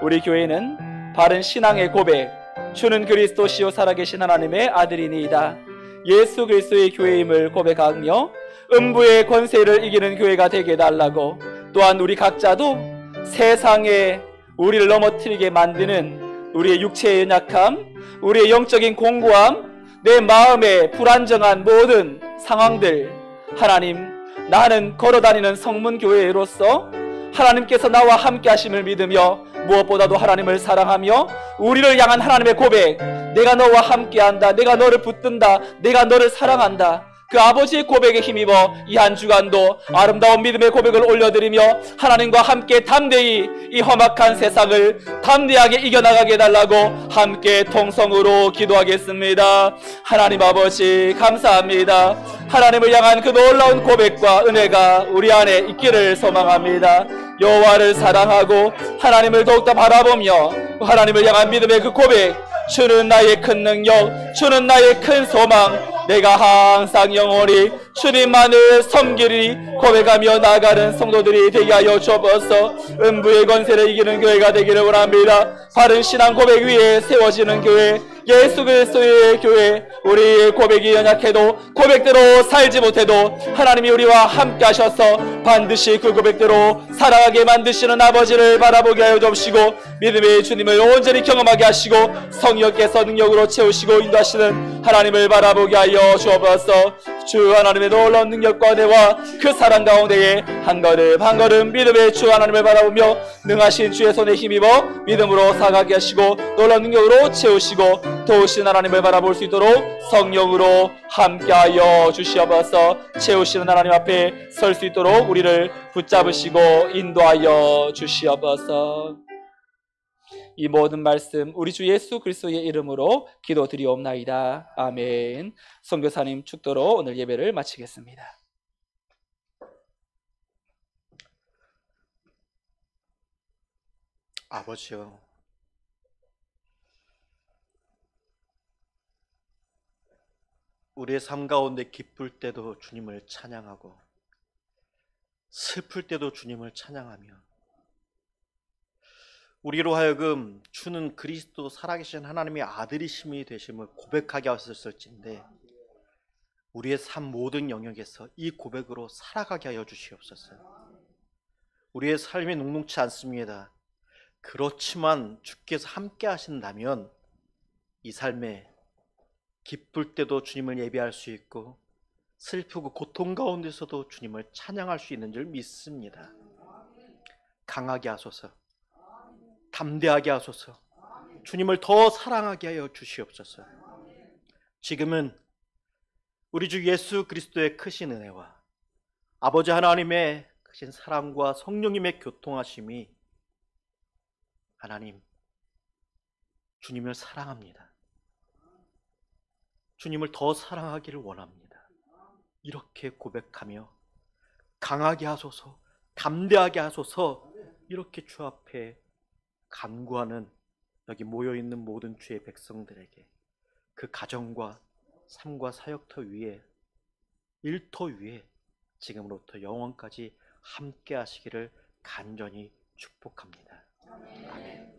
우리 교회는 바른 신앙의 고백, 주는 그리스도시요 살아계신 하나님의 아들이니이다, 예수 그리스도의 교회임을 고백하며 음부의 권세를 이기는 교회가 되게 해달라고, 또한 우리 각자도 세상에 우리를 넘어뜨리게 만드는 우리의 육체의 연약함, 우리의 영적인 공고함, 내 마음의 불안정한 모든 상황들, 하나님, 나는 걸어다니는 성문교회로서 하나님께서 나와 함께 하심을 믿으며 무엇보다도 하나님을 사랑하며 우리를 향한 하나님의 고백, 내가 너와 함께한다, 내가 너를 붙든다, 내가 너를 사랑한다, 그 아버지의 고백에 힘입어 이 한 주간도 아름다운 믿음의 고백을 올려드리며 하나님과 함께 담대히 이 험악한 세상을 담대하게 이겨나가게 해달라고 함께 통성으로 기도하겠습니다. 하나님 아버지 감사합니다. 하나님을 향한 그 놀라운 고백과 은혜가 우리 안에 있기를 소망합니다. 여호와를 사랑하고 하나님을 더욱더 바라보며 하나님을 향한 믿음의 그 고백, 주는 나의 큰 능력, 주는 나의 큰 소망, 내가 항상 영원히 주님만을 섬기리 고백하며 나아가는 성도들이 되게 하여 주옵소서. 음부의 권세를 이기는 교회가 되기를 원합니다. 바른 신앙 고백 위에 세워지는 교회, 예수 그리스도의 교회, 우리의 고백이 연약해도 고백대로 살지 못해도 하나님이 우리와 함께 하셔서 반드시 그 고백대로 살아가게 만드시는 아버지를 바라보게 하여 주옵시고 믿음의 주님을 온전히 경험하게 하시고 성령께서 능력으로 채우시고 인도하시는 하나님을 바라보게 하여 주옵소서. 주 하나님의 놀라운 능력과 은혜와 그 사랑 가운데에 한 걸음 한 걸음 믿음의 주 하나님을 바라보며 능하신 주의 손에 힘입어 믿음으로 살아가게 하시고 놀라운 능력으로 채우시고 도우신 하나님을 바라볼 수 있도록 성령으로 함께하여 주시옵소서. 채우시는 하나님 앞에 설 수 있도록 우리를 붙잡으시고 인도하여 주시옵소서. 이 모든 말씀 우리 주 예수 그리스도의 이름으로 기도드리옵나이다. 아멘. 선교사님 축도로 오늘 예배를 마치겠습니다. 아버지요, 우리의 삶 가운데 기쁠 때도 주님을 찬양하고 슬플 때도 주님을 찬양하며 우리로 하여금 주는 그리스도 살아계신 하나님의 아들이심이 되심을 고백하게 하셨을진데 우리의 삶 모든 영역에서 이 고백으로 살아가게 하여 주시옵소서. 우리의 삶이 녹록치 않습니다. 그렇지만 주께서 함께 하신다면 이 삶에 기쁠 때도 주님을 예배할 수 있고 슬프고 고통 가운데서도 주님을 찬양할 수 있는 줄 믿습니다. 강하게 하소서, 담대하게 하소서, 주님을 더 사랑하게 하여 주시옵소서. 지금은 우리 주 예수 그리스도의 크신 은혜와 아버지 하나님의 크신 사랑과 성령님의 교통하심이 하나님, 주님을 사랑합니다. 주님을 더 사랑하기를 원합니다. 이렇게 고백하며 강하게 하소서, 담대하게 하소서 이렇게 주 앞에 간구하는 여기 모여있는 모든 주의 백성들에게 그 가정과 삶과 사역터 위에 일터 위에 지금으로부터 영원까지 함께 하시기를 간절히 축복합니다. 아멘.